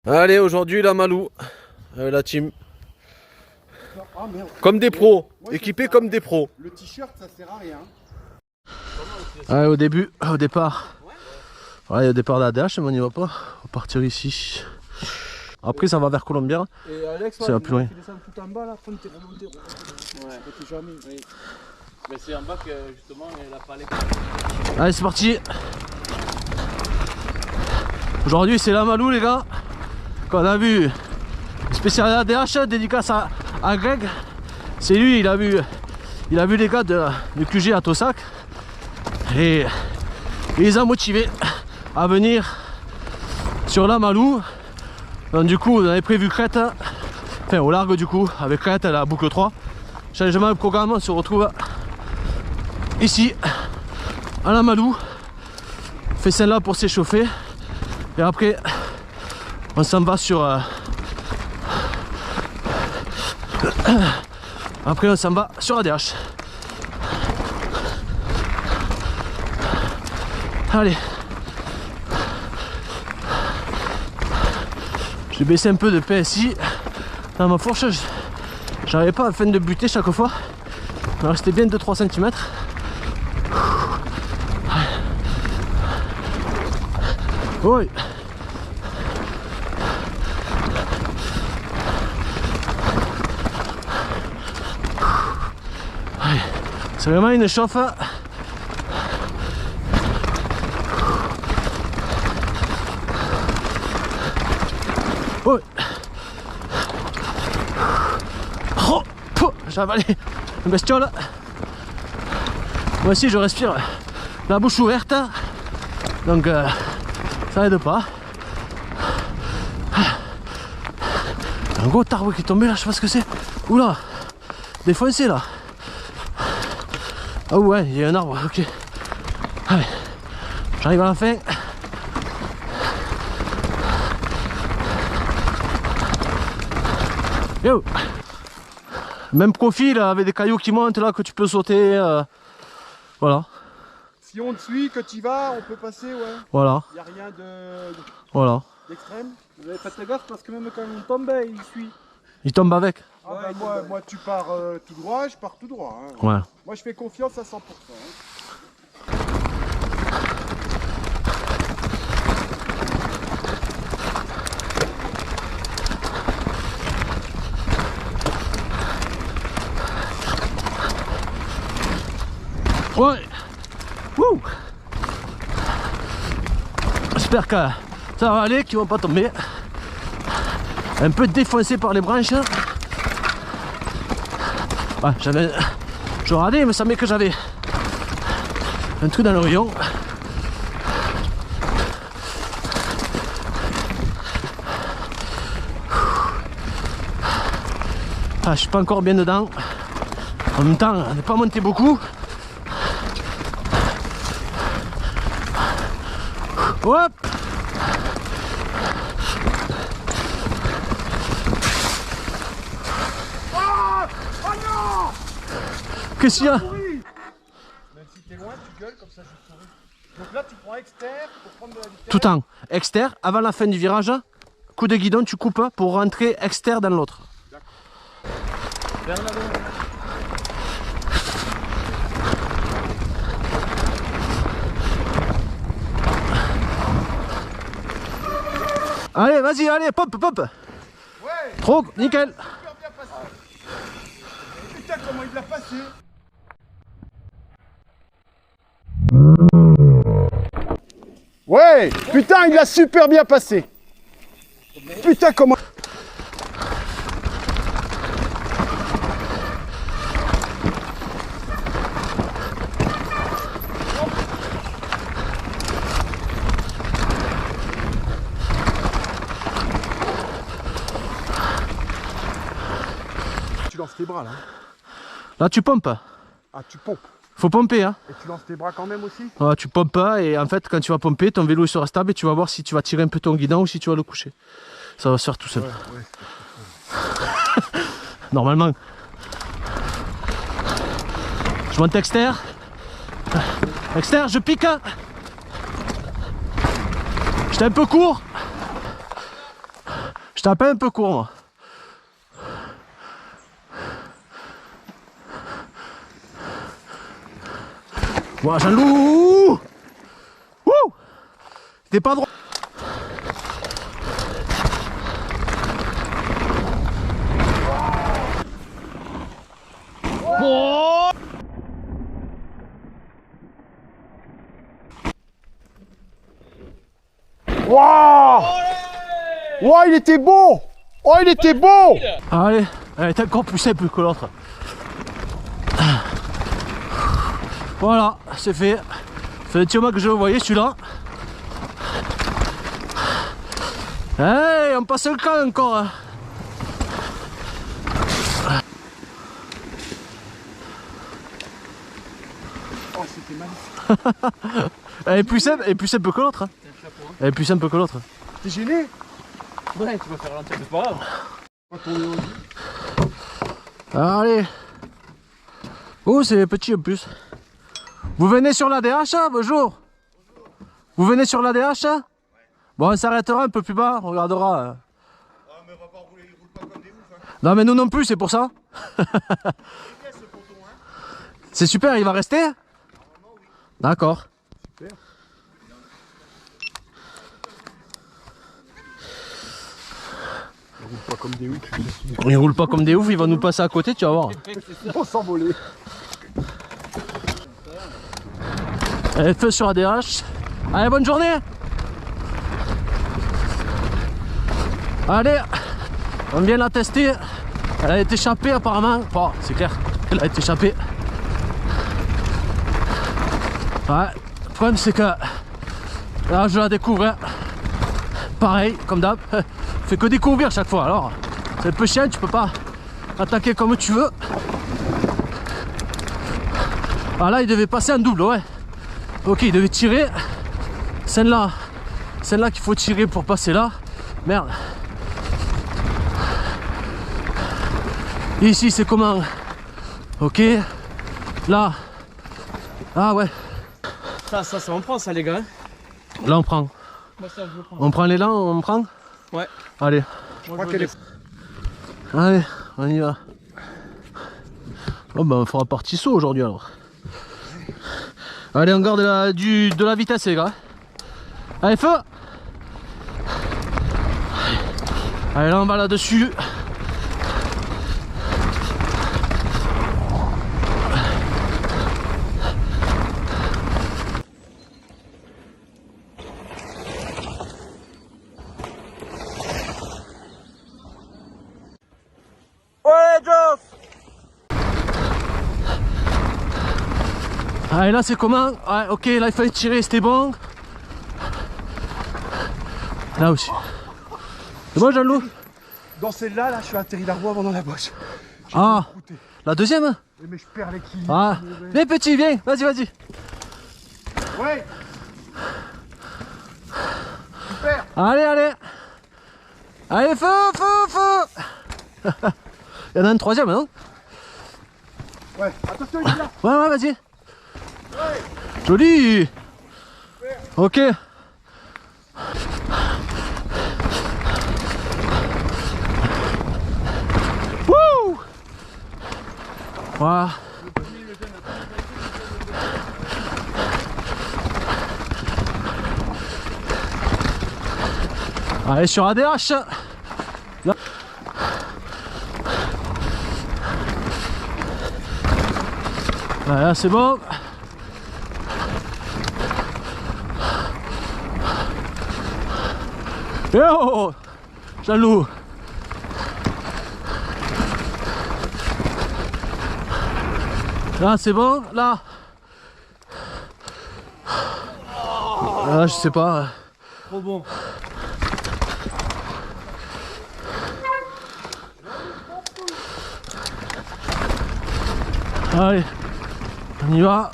Allez, aujourd'hui la Malou, la team. Ah, comme des pros, moi, équipés comme des pros. Le t-shirt ça sert à rien. Allez, au départ. Ouais, au départ de la DH, mais on n'y va pas. On va partir ici. Après, ça va vers Colombière. Et Alex, c'est la plus loin. tu descends tout en bas là, après t'es remonté. Ouais, t'es jamais. Oui. Mais c'est en bas que justement il a parlé. Allez, c'est parti. Aujourd'hui, c'est la Malou, les gars. Qu'on a vu. Spécial ADH, dédicace à Greg. C'est lui, il a vu les gars du QG à Tossac. Et il les a motivés à venir sur la Malou. Donc du coup, on avait prévu crête, enfin au large du coup, avec crête à la boucle 3. Changement de programme, on se retrouve ici, à la Malou. On fait celle-là pour s'échauffer. Et après, on s'en va sur... Après, on s'en va sur ADH. Allez. J'ai baissé un peu de PSI dans ma fourche. J'arrivais pas à la fin de buter chaque fois. Il me restait bien 2-3 cm. Oui. C'est vraiment une chauffe. Oui. Oh, j'ai avalé une bestiole. Moi aussi je respire la bouche ouverte. Donc ça aide pas. Un gros arbre qui est tombé là, je sais pas ce que c'est. Oula, défoncé là. Ah ouais, il y a un arbre, ok. Allez, j'arrive à la fin. Yo. Même profil avec des cailloux qui montent là que tu peux sauter. Voilà. Si on te suit, que tu vas, on peut passer, ouais. Voilà. Il n'y a rien Voilà. d'extrême. Vous avez fait gaffe parce que même quand on tombe, il suit. Il tombe avec. Ah bah moi tu pars tout droit, je pars tout droit. Hein. Ouais. Moi je fais confiance à 100%. Hein. Ouais. Wouh. J'espère que ça va aller, qu'ils vont pas tomber. Un peu défoncé par les branches. Ouais, je regardais, il me semblait que j'avais un truc dans le rayon. Ah, je suis pas encore bien dedans. En même temps, on n'est pas monté beaucoup. Hop. Qu'est-ce qu'il y a? Même si t'es loin, tu gueules comme ça je souris. Donc là tu prends externe pour prendre de la vitesse. Tout en externe, avant la fin du virage, coup de guidon, tu coupes pour rentrer externe dans l'autre. Vers l'avant. Allez, vas-y, allez, pop, pop. Ouais. Trop, nickel. Super bien passé. Putain comment il l'a passé. Ouais, putain il l'a super bien passé. Putain comment... Tu lances tes bras là. Là, tu pompes. Ah tu pompes. Faut pomper, hein. Et tu lances tes bras quand même aussi. Ouais, tu pompes pas et en fait, quand tu vas pomper, ton vélo il sera stable et tu vas voir si tu vas tirer un peu ton guidon ou si tu vas le coucher. Ça va se faire tout seul. Ouais. Normalement. Je monte externe. Externe, je pique. J'étais un peu court. Je tapais un peu court moi. Voilà, Jean-Loup. Wouh! T'es pas droit. Oh! Waouh! Wow, il était beau! Oh, il était beau! Allez, elle est encore plus simple que l'autre. Voilà, c'est fait. Ça fait un petit moment que je le voyais celui-là. Hey, on passe le camp encore. Hein. Oh, c'était magnifique. Elle est plus simple que l'autre. Hein. Elle est plus simple que l'autre. T'es gêné? Ouais, tu vas faire ralentir, c'est pas grave. Pas tourner au lit. Allez. Oh, c'est petit en plus. Vous venez sur la DH, hein? Bonjour. Vous venez sur la DH, hein? Bon, on s'arrêtera un peu plus bas, on regardera. Ah, mais on va pas rouler, il roule pas comme des oufs. Hein. Non, mais nous non plus, c'est pour ça. C'est bien ce ponton, hein? C'est super, il va rester? Normalement, oui. D'accord. Super. Il roule pas comme des oufs. Il roule pas comme des oufs, il va nous passer à côté, tu vas voir. On s'envoler. Allez, feu sur ADH. Allez, bonne journée. Allez, on vient la tester. Elle a été échappée apparemment. Enfin, c'est clair, elle a été échappée. Ouais, le problème c'est que là je la découvre. Hein. Pareil, comme d'hab. Fait que découvrir chaque fois. Alors, c'est un peu chiant, tu peux pas attaquer comme tu veux. Ah là, il devait passer en double, ouais. Ok, il devait tirer. Celle-là qu'il faut tirer pour passer là. Merde. Ici, c'est comment? Ok. Là. Ah ouais. Ça on prend ça les gars. Là, on prend. Moi ça je le prends. On prend l'élan, on prend? Ouais. Allez. Je crois qu'elle est. Allez, on y va. Oh bah on fera partie saut aujourd'hui alors. Allez, on garde de la vitesse les gars. Allez, feu. Allez, là on va là-dessus. Allez, là c'est comment? Ouais, ok, là il fallait tirer, c'était bon. Là aussi. C'est bon, Jean-Loup? Dans celle-là, là, je suis atterri l'arbre avant dans la bosse. Ah, la deuxième? Mais je perds l'équilibre. Ah, viens petit, viens, vas-y, vas-y. Ouais. Super. Allez, allez. Allez, feu, feu, feu. Il y en a une troisième, non? Ouais, attention, il est là. Ouais, ouais, vas-y. Ouais. Joli. Ok. Wouh. Voilà. Allez, sur ADH. Là. Voilà, c'est bon. Et oh, Jean-Loup. Là, c'est bon, là. Là, je sais pas. Trop bon. Allez, on y va.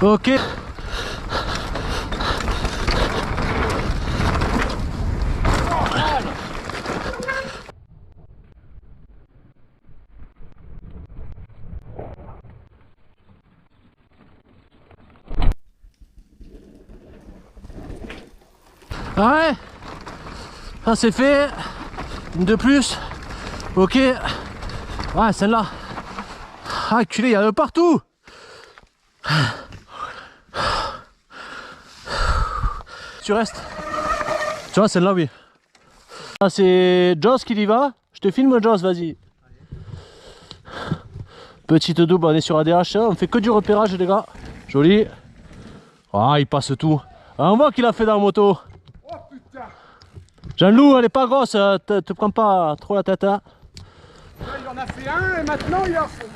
Ok. Ouais. Ça c'est fait. Une de plus. Ok. Ouais, celle-là. Ah, culé, il y en a partout. Tu restes. Tu vois, celle-là, oui. Ah, c'est Joss qui y va. Je te filme, Joss, vas-y. Petite double, on est sur ADH. On fait que du repérage, les gars. Joli. Ah, il passe tout. Ah, on voit qu'il a fait dans la moto. Oh putain! Jean-Loup, elle est pas grosse. Te prends pas trop la tête. Hein. Là, il en a fait un et maintenant il en fait.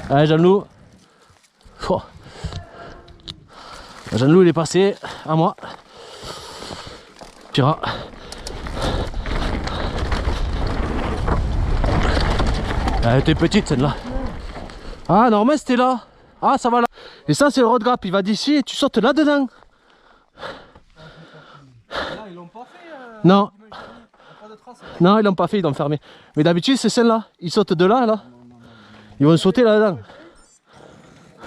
Allez, Jean-Loup. Oh. Jean-Loup, il est passé à moi. Pira. Elle était petite celle-là. Ah, normal c'était là. Ah, ça va là. Et ça, c'est le road gap. Il va d'ici et tu sautes là-dedans. Là, ils l'ont pas fait. Non. Pas de trace. Non, ils l'ont pas fait, ils l'ont fermé. Mais d'habitude, c'est celle-là. Ils sautent de là, là. Ils vont sauter là-dedans.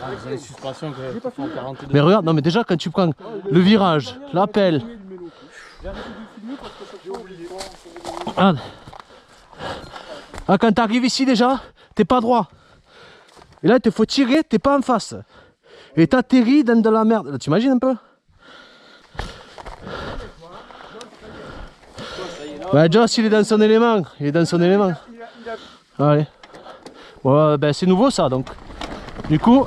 Ah, ils ont les suspensions qui font 42. Mais regarde, non, mais déjà, quand tu prends le virage, l'appel. Regarde. Ah, quand tu arrives ici, déjà, t'es pas droit. Et là, il te faut tirer, t'es pas en face. Et t'atterris dans de la merde. Là, t'imagines un peu? Ouais, Joss, il est dans son élément. Il est dans son élément. Allez. Bon, ben, c'est nouveau ça, donc. Du coup.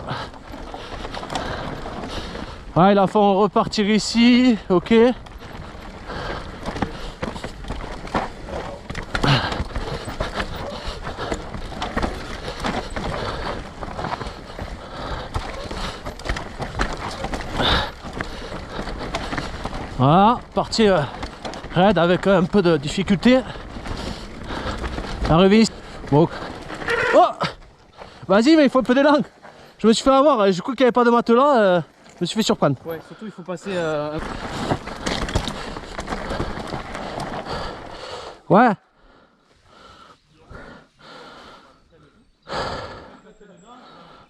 Ouais, là, faut repartir ici. Ok. Voilà, partir raide avec un peu de difficulté. Arrivé ici. Bon. Oh, vas-y, mais il faut un peu d'élan. Je me suis fait avoir, je crois qu'il n'y avait pas de matelas, je me suis fait surprendre. Ouais, surtout il faut passer. Ouais.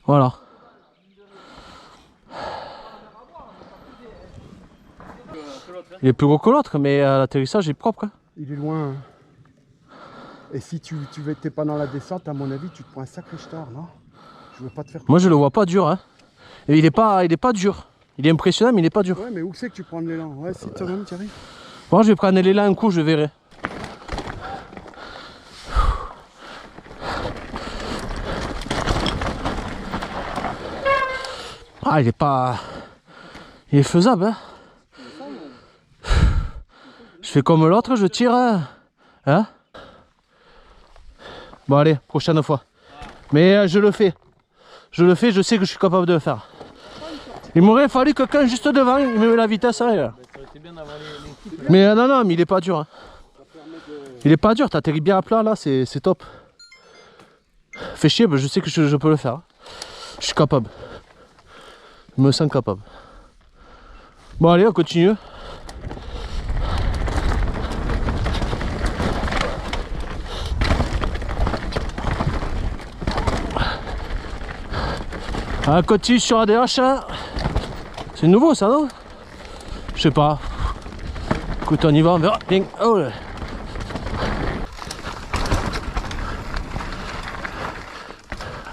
Voilà. Il est plus gros que l'autre, mais l'atterrissage est propre. Hein. Il est loin. Hein. Et si t'es pas dans la descente, à mon avis, tu te prends un sacré star, non? Je veux pas te faire. Moi, je le vois pas dur. Hein. Et il est pas dur. Il est impressionnant, mais il est pas dur. Ouais, mais où c'est que tu prends de l'élan? Ouais, si toi-même tu arrives. Bon, je vais prendre l'élan un coup, je verrai. Ah, il est pas. Il est faisable, hein. Je fais comme l'autre, je tire. Hein? Bon, allez, prochaine fois. Mais je le fais. Je le fais, je sais que je suis capable de le faire. Il m'aurait fallu quelqu'un juste devant, il me met la vitesse. Hein, mais non, non, mais il est pas dur. Hein. Il est pas dur, t'atterris bien à plat là, c'est top. Fais chier, je sais que je peux le faire. Je suis capable. Je me sens capable. Bon, allez, on continue. On continue sur ADH. C'est nouveau ça, non? Je sais pas. Écoute, on y va, on verra. Oh.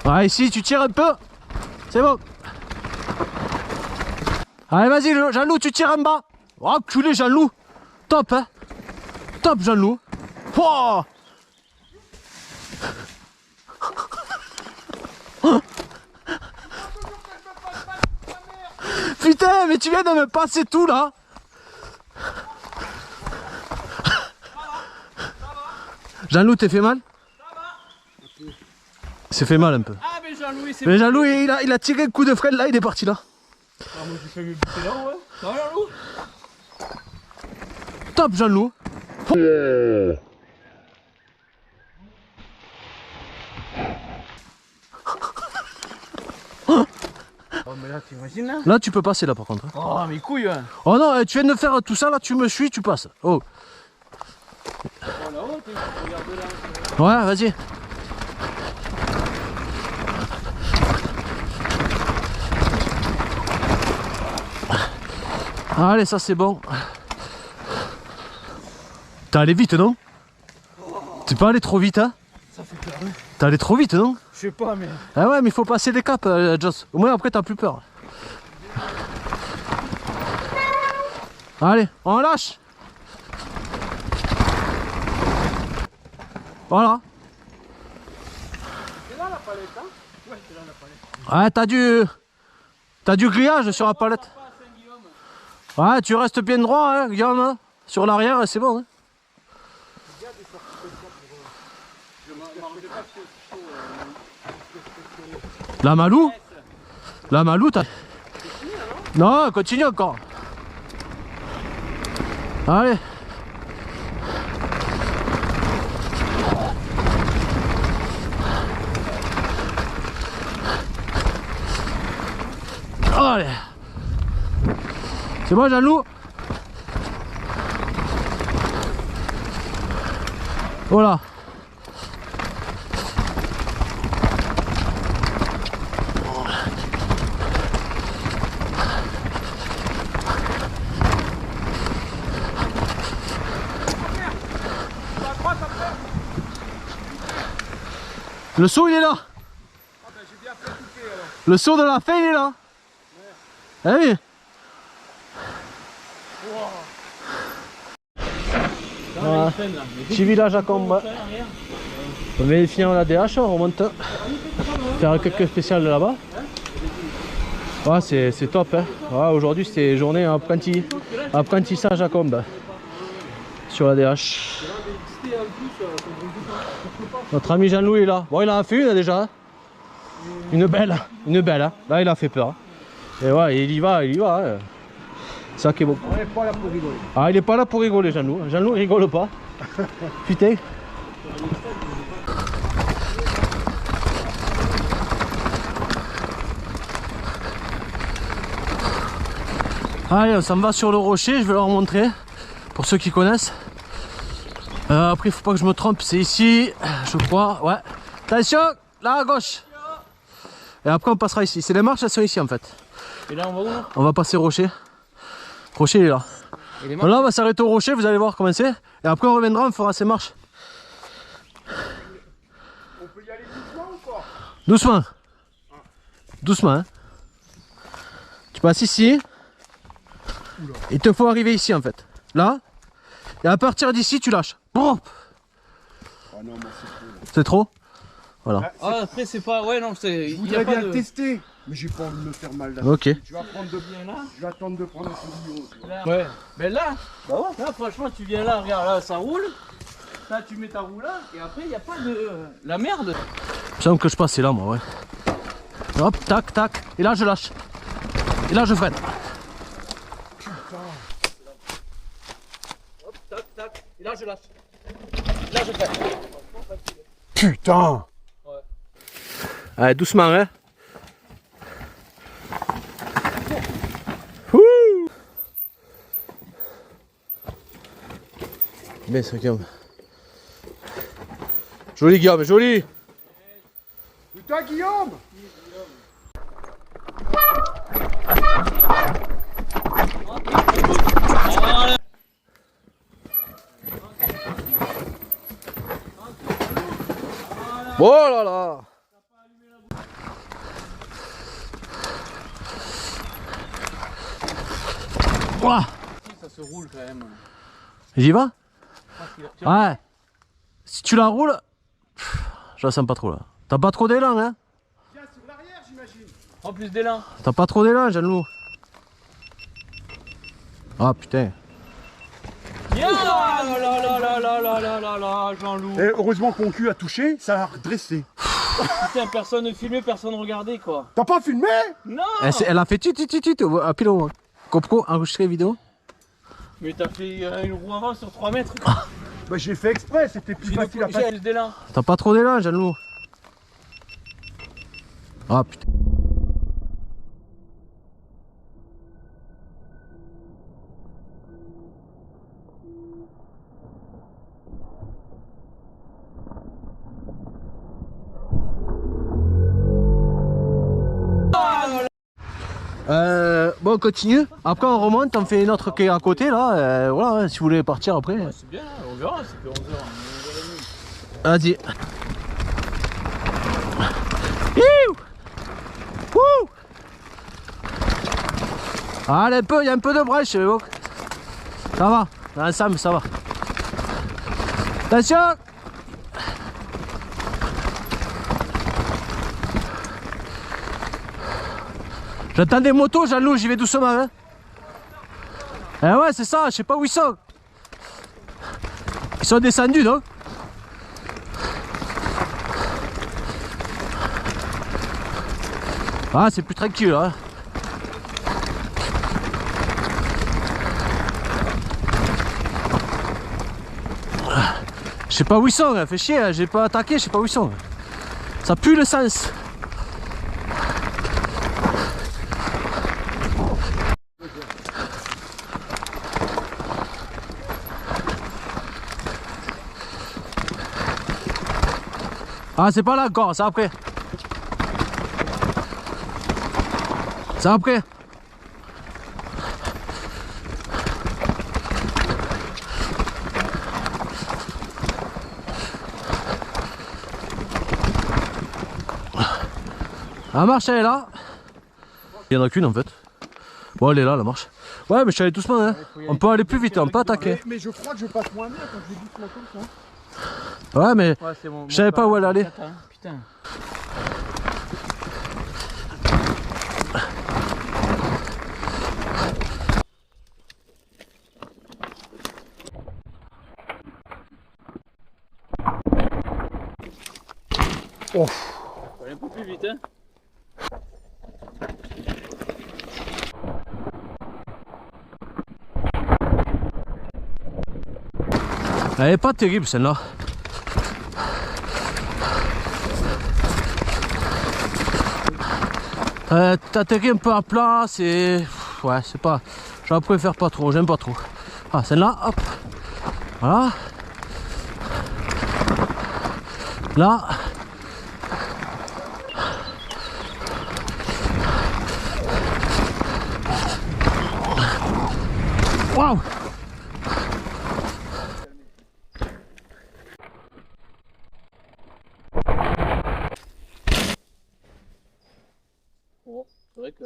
Ah, ici, tu tires un peu. C'est bon. Allez, vas-y, Jean-Loup, tu tires en bas. Oh, culé, Jean-Loup. Top, hein. Top, Jean-Loup. Oh. Putain, mais tu viens de me passer tout, là. Jean-Loup, t'es fait mal? C'est fait mal un peu. Ah, mais Jean-Louis, c'est. Mais Jean-Loup, il a tiré un coup de frein là, il est parti là. Ah, moi j'ai fait me buter là-haut, ouais. Ça va, Jean-Loup? Top, Jean-Loup. Oh, mais là, t'imagines là? Là, tu peux passer là par contre. Oh, mes couilles, hein. Oh non, tu viens de faire tout ça là, tu me suis, tu passes. Oh. Oh, là-haut, regarde là. Ouais, vas-y. Allez, ça c'est bon. T'es allé vite, non? T'es pas allé trop vite, hein? Ça fait peur, hein. T'es allé trop vite, non? Je sais pas, mais. Ah ouais, mais il faut passer des caps, Joss. Au moins après t'as plus peur. Allez, on lâche. Voilà. C'est là la palette, hein? Ouais, c'est là la palette. Ouais, t'as du grillage sur la palette. Ouais, tu restes bien droit, hein, Guillaume, hein. Sur l'arrière, c'est bon. Hein. La Malou? La Malou, t'as... Non, continue encore. Allez. Allez. C'est bon, Jean-Loup? Voilà. Le saut il est là. Le saut de la fin il est là. Ah oui. Voilà. Petit village à combat. On vient de finir la DH, on remonte. Faire quelques spéciales là-bas. Ouais, c'est top. Hein. Ouais, aujourd'hui c'était journée apprentissage à combat. Sur la DH. Notre ami Jean-Louis est là. Bon, il en a fait une déjà. Une belle. Hein. Là, il a fait peur. Et ouais, il y va. Hein. C'est ça qui est beau. On n'est pas là pour rigoler. Ah, il est pas là pour rigoler, Jean-Louis. Jean-Louis rigole pas. Putain. Allez, on s'en va sur le rocher. Je vais leur montrer. Pour ceux qui connaissent. Après, il faut pas que je me trompe. C'est ici, je crois. Ouais. Attention, là à gauche. Et après, on passera ici. C'est les marches, elles sont ici en fait. Et là, on va où là? On va passer rocher. Rocher, il est là. Donc là, on va s'arrêter au rocher, vous allez voir comment c'est. Et après, on reviendra, on fera ces marches. On peut y aller doucement ou pas? Doucement. Doucement. Hein. Tu passes ici. Il te faut arriver ici en fait. Là. Et à partir d'ici, tu lâches. Bon. Ah non, moi C'est trop. Voilà. Ah, après, c'est pas. Ouais, non, c'est. je voudrais bien le tester, mais j'ai pas envie de me faire mal là. Ok. Je vais attendre de prendre un couillon. Ouais, mais là, là, franchement, tu viens là, regarde, là, ça roule. Là, tu mets ta roue là, et après, il n'y a pas de. La merde. Il me semble que je passe là, moi, ouais. Hop, tac, tac. Et là, je lâche. Et là, je freine. Hop, tac, tac. Et là, je lâche. Là, je freine. Putain! Allez, doucement, hein. Ouh. Bien, ça, Guillaume. Joli, Guillaume, joli. Putain, Guillaume! Oh là là. Ouah. Ça se roule quand même. Il y va? Ouais. Si tu la roules, je la sens pas trop là. T'as pas trop d'élan, hein? Viens sur l'arrière, j'imagine. En plus d'élan. T'as pas trop d'élan, Jean-Loup. Ah putain. Ah là là là là là là là là, Jean-Loup. Et heureusement que mon cul a touché, ça a redressé. Putain, personne ne filmait, personne ne regardait quoi. T'as pas filmé? Non. Elle a fait tit à pile au moins. Copro, enregistré vidéo. Mais t'as fait une roue avant sur 3 mètres. Bah j'ai fait exprès, c'était plus facile à J'ai passer. plus d'élan. T'as pas trop d'élan, Jean-Loup. Ah putain. bon, on continue. Après, on remonte, on fait une autre qui est à côté là. Voilà, si vous voulez partir après. Ouais, c'est bien, on verra, c'est que 11h. Vas-y. Iou. Wouh. Allez, il y a un peu de brèche. Bon. Ça va, l'ensemble, ça va. Attention. J'entends des motos, Jean-Loup, j'y vais doucement. Hein. Eh ouais, c'est ça, je sais pas où ils sont. Ils sont descendus, non? Ah, c'est plus tranquille, hein. Je sais pas où ils sont, hein. Fait chier, hein. J'ai pas attaqué, je sais pas où ils sont. Ça pue le sens. Ah, c'est pas là encore, c'est après. C'est après. La marche elle est là. Il y en a qu'une en fait. Bon, elle est là la marche. Ouais, mais je suis allé doucement. Hein. On peut aller plus vite, on peut attaquer. Mais je crois que je passe moins bien quand je dis doucement comme ça. Ouais, mais Ouais, c'est bon, je savais pas où elle allait. Putain. Oh. Faut aller un peu plus vite, hein. Elle est pas terrible celle-là. T'atterris un peu à plat, c'est... Ouais, c'est pas... J'en préfère pas trop, j'aime pas trop. Ah, celle-là, hop. Voilà. Là. Waouh. Oh, c'est vrai que...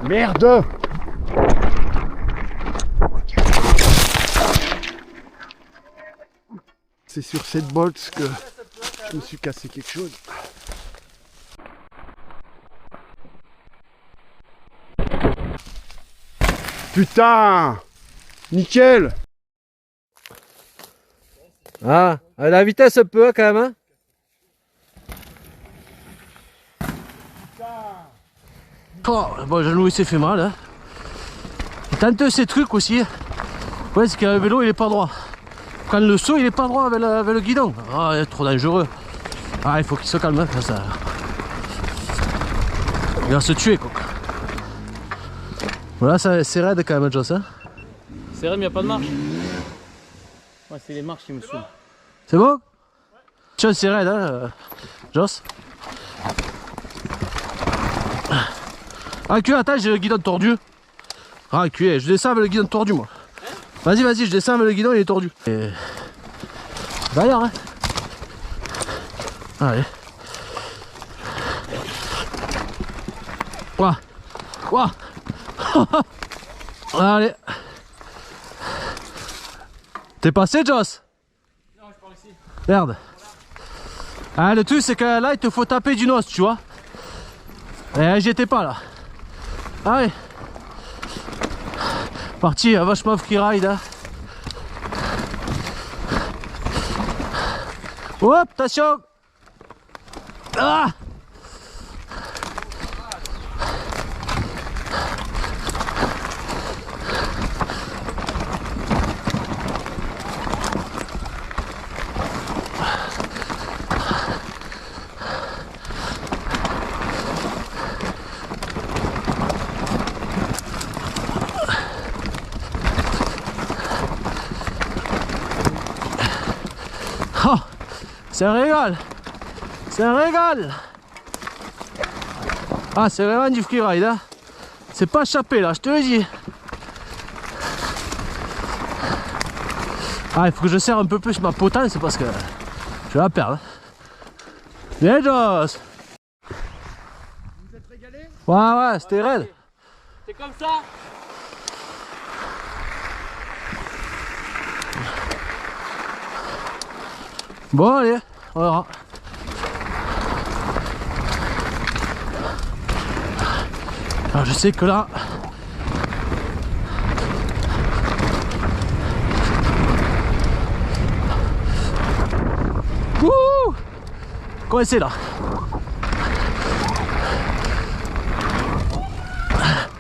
Merde! C'est sur cette box que je me suis cassé quelque chose. Putain! Nickel! Ah, à la vitesse un peu quand même. Hein. Oh, bon, Jean-Louis s'est fait mal. Hein. Il tente ces trucs aussi. Ouais, c'est que le vélo il est pas droit. Quand le saut il est pas droit avec le guidon. Ah, il est trop dangereux. Ah, il faut qu'il se calme. Hein, ça... Il va se tuer quoi. Voilà, c'est raide quand même, Joss. Hein. C'est vrai, mais il n'y a pas de marche. Ouais, c'est les marches qui me saoulent. C'est bon? Tiens, c'est raide, hein, Joss. Ah, culé, attends, j'ai le guidon tordu. Ah, culé, je descends avec le guidon tordu, moi. Vas-y, vas-y, je descends avec le guidon, il est tordu. Et... D'ailleurs, hein. Allez. Ouah. Ouah. Allez. T'es passé, Joss? Non, je pars ici. Merde. Ah, le truc, c'est que là, il te faut taper du nos, tu vois. Et j'y étais pas là. Allez. Parti, vachement freeride. Hein. Hop, attention. Ah. Oh, c'est un régal. C'est un régal. Ah, c'est vraiment du freeride, hein. C'est pas échappé là, je te le dis. Ah, il faut que je serre un peu plus ma potence parce que je vais la perdre. Bien, Joss. Vous êtes régalés? Ouais, c'était raide. C'est comme ça. Bon, allez, on verra. Alors, je sais que là... Wouh! Coincé là.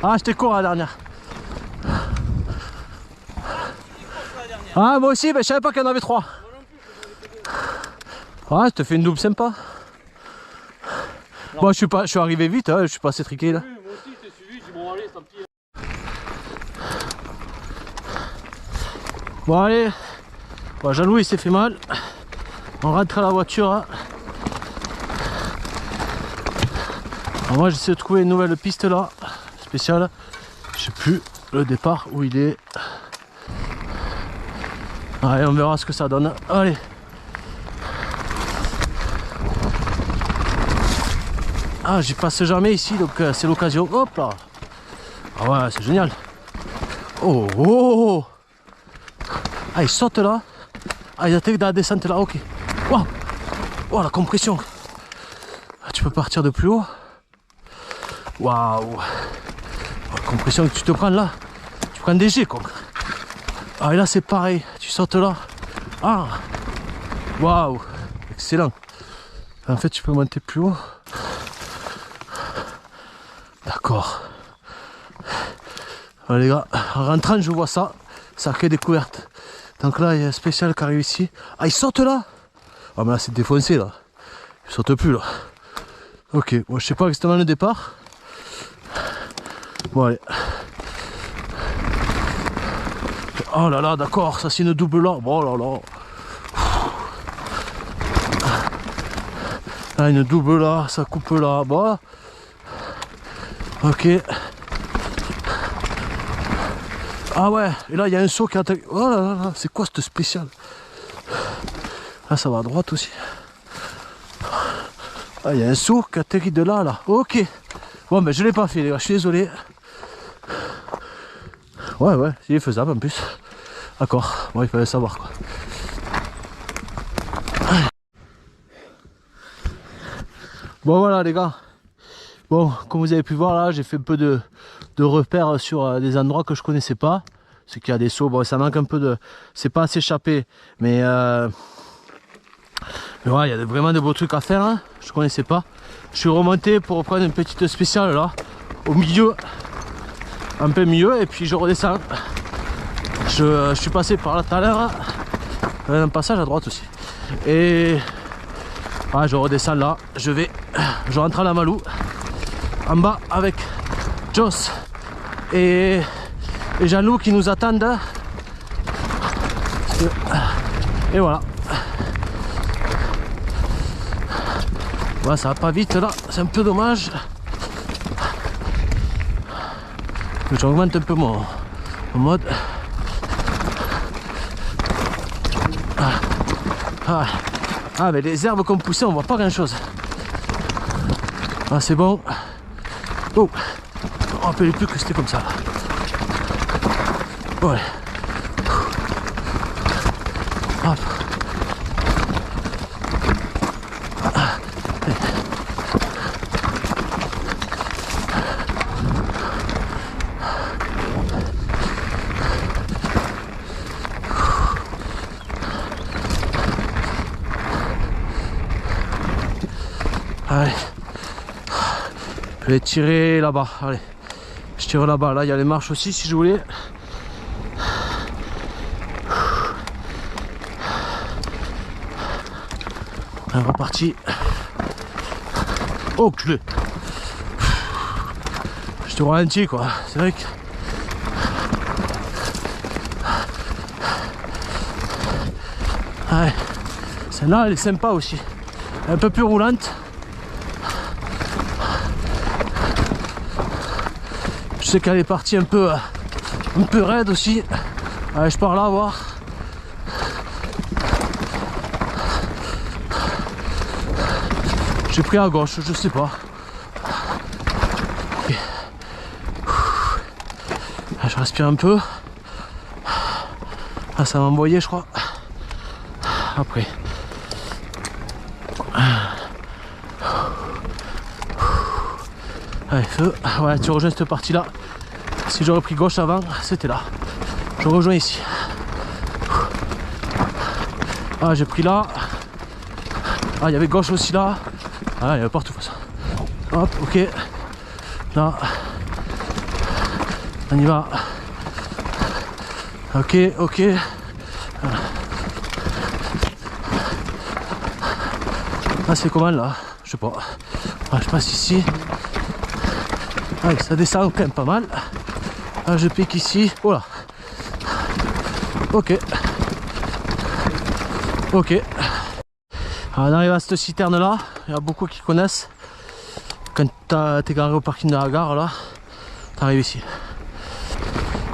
Ah, j'étais court la dernière. Ah, moi aussi, mais je savais pas qu'il y en avait 3. Ah, je te fais une double sympa. Bon, je suis arrivé vite, hein, je suis passé triqué là. Oui, moi aussi, je t'ai suivi, j'ai dit bon, allez, tant pis. Bon, allez. Bon, Jean-Louis il s'est fait mal. On rentre à la voiture. Hein. Alors moi, j'essaie de trouver une nouvelle piste là, spéciale. Je sais plus le départ où il est. Allez, on verra ce que ça donne. Allez. Ah, j'y passe jamais ici, donc c'est l'occasion. Hop là. Ah ouais, c'est génial. Oh, oh, oh. Ah, il saute là. Ah, il attaque dans la descente là, ok. Waouh. Oh, la compression. Ah, tu peux partir de plus haut. Waouh. Oh, la compression que tu te prends là. Tu prends des jets, quoi. Ah, et là, c'est pareil. Tu sautes là. Ah. Waouh. Excellent. En fait, tu peux monter plus haut. D'accord. Les gars, en rentrant, je vois ça. Sacrée découverte. Donc là, il y a un spécial qui arrive ici. Ah, il saute là. Ah, mais là, c'est défoncé là. Il saute plus là. Ok, bon, je sais pas exactement le départ. Bon, allez. Oh là là, d'accord, ça c'est une double là. Oh là là. Là, une double là, ça coupe là. Bon. Ok. Ah ouais, et là il y a un saut qui attaque. Oh là là là, c'est quoi cette spéciale? Là ça va à droite aussi. Ah, il y a un saut qui atterrit de là, là. Ok. Bon, mais je l'ai pas fait, les gars, je suis désolé. Ouais, ouais, il est faisable en plus. D'accord, bon, il fallait savoir quoi. Bon, voilà, les gars. Bon, comme vous avez pu voir là, j'ai fait un peu de repères sur des endroits que je connaissais pas. C'est qu'il y a des sauts, bon ça manque un peu de... C'est pas assez échappé, mais ouais, il y a vraiment de beaux trucs à faire, hein. Je connaissais pas. Je suis remonté pour reprendre une petite spéciale là, au milieu, un peu milieu, et puis je redescends. Je suis passé par là tout à l'heure, il y a un passage à droite aussi. Et ouais, je redescends là, je rentre à la Malou. En bas avec Joss et Jean-Loup qui nous attendent. Et voilà. Ouais, ça va pas vite là, c'est un peu dommage. J'augmente un peu mon mode. Ah, mais les herbes qu'on poussait, on voit pas grand chose. Ah, c'est bon. Oh, je me rappelais plus que c'était comme ça. Ouais. Hop. Allez. Je vais tirer là-bas, allez, je tire là-bas, là il y a les marches aussi si je voulais. On est reparti. Oh culé. Je te ralentis quoi, c'est vrai que... Ouais. Celle-là elle est sympa aussi, un peu plus roulante. sais qu'elle est partie un peu raide aussi. Allez, je pars là voir. J'ai pris à gauche, je sais pas. Okay. Je respire un peu. Ah, ça m'a envoyé, je crois. Après. Allez, feu. Ouais, tu rejoins cette partie là. Si j'aurais pris gauche avant, c'était là. Je rejoins ici. Ah, j'ai pris là. Ah, il y avait gauche aussi là. Ah, il y avait partout ça. Hop, ok. Là. On y va. Ok, ok. Ah, c'est comment là? Je sais pas. Ah, je passe ici. Ah, ça descend quand même pas mal. Ah, je pique ici. Oh là. Ok. Ok. Alors, on arrive à cette citerne là. Il y a beaucoup qui connaissent. Quand t'es garé au parking de la gare là, t'arrives ici.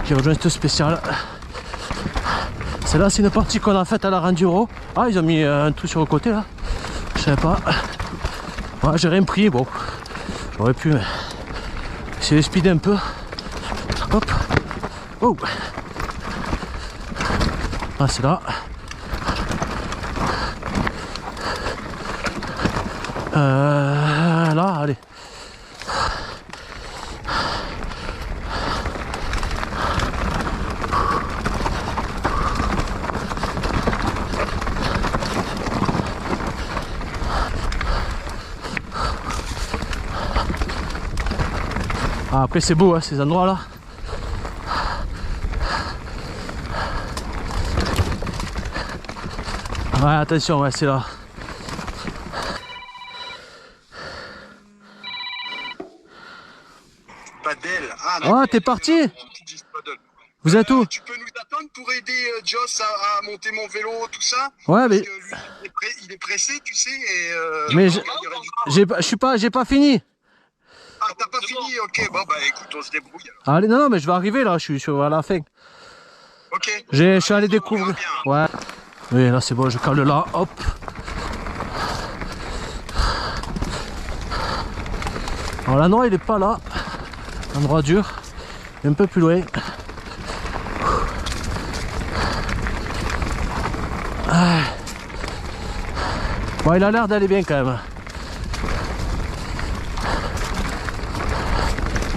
Qui rejoint cette spéciale. Celle-là, c'est une partie qu'on a faite à la Randuro. Ah, ils ont mis un truc sur le côté là. Je savais pas. Ouais, j'ai rien pris. Bon, j'aurais pu, mais essayer de speeder un peu. Hop. Oh. Ah, c'est là. Là, allez. Ah, après c'est beau hein, ces endroits là. Ouais, attention, ouais, c'est là. Padel. Ah, t'es parti? Vous êtes où? Tu peux nous attendre pour aider Joss à monter mon vélo, tout ça? Ouais, mais Parce que lui, il est pressé, tu sais. Et, mais j'ai pas fini. Ah, t'as pas fini? Ok, bon, bah écoute, on se débrouille. Alors. Allez, non, mais je vais arriver là, je suis à la fin. Ok. Je suis allé découvrir. Ouais. Oui, là c'est bon, je cale là, hop. Alors la noix, il est pas là. Endroit dur. Il est un peu plus loin. Ah. Bon, il a l'air d'aller bien quand même.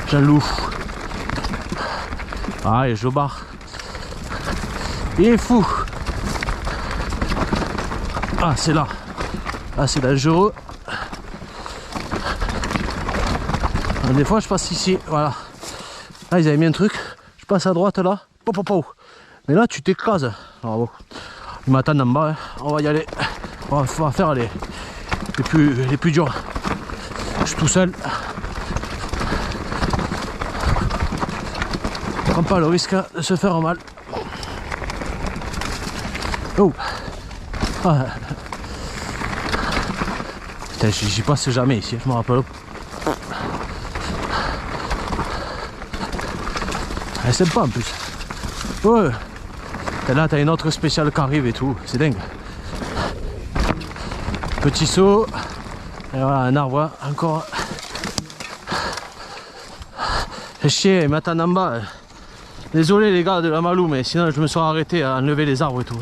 Jean-Loup. Ah, il est jobard. Il est fou. Ah, c'est là. Ah, c'est dangereux. Ah, des fois, je passe ici. Voilà. Là, ils avaient mis un truc. Je passe à droite là. Pop, pop, pop. Mais là, tu t'écrases. Alors bon. Ils m'attendent en bas. Hein. On va y aller. On va faire les plus durs. Je suis tout seul. On prend pas le risque de se faire mal. Oh. Ah. Putain, j'y passe jamais ici, je me rappelle. Elle est sympa en plus. Ouais. Et là, t'as une autre spéciale qui arrive et tout, c'est dingue. Petit saut. Et voilà, un arbre encore. C'est chier, ils m'attendent en bas. Désolé les gars de la Malou, mais sinon je me serais arrêté à enlever les arbres et tout.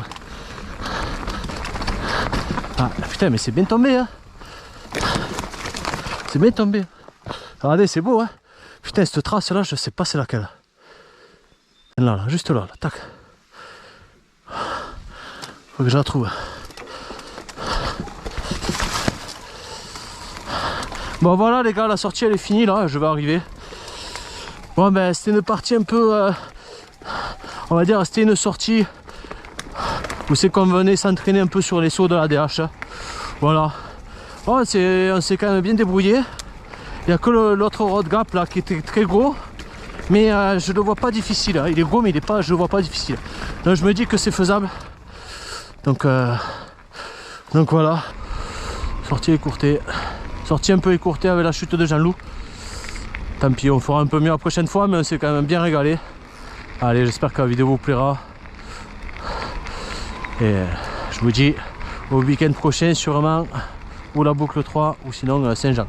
Ah putain, mais c'est bien tombé hein. C'est bien tombé. Regardez, c'est beau hein. Putain, cette trace là, je sais pas c'est laquelle. Là, là, juste là, là, tac. Faut que je la trouve. Bon voilà les gars, la sortie elle est finie là, je vais arriver. Bon ben c'était une partie un peu... on va dire c'était une sortie où c'est qu'on venait s'entraîner un peu sur les sauts de la DH. Voilà. Oh, on s'est quand même bien débrouillé. Il n'y a que l'autre road gap là qui était très gros. Mais je le vois pas difficile. Hein. Il est gros mais il est pas, je le vois pas difficile. Donc je me dis que c'est faisable. Donc voilà. Sortie écourtée. Sortie un peu écourtée avec la chute de Jean-Loup. tant pis, on fera un peu mieux la prochaine fois, mais on s'est quand même bien régalé. Allez, j'espère que la vidéo vous plaira. Et je vous dis au week-end prochain sûrement, ou la boucle 3, ou sinon Saint-Jean.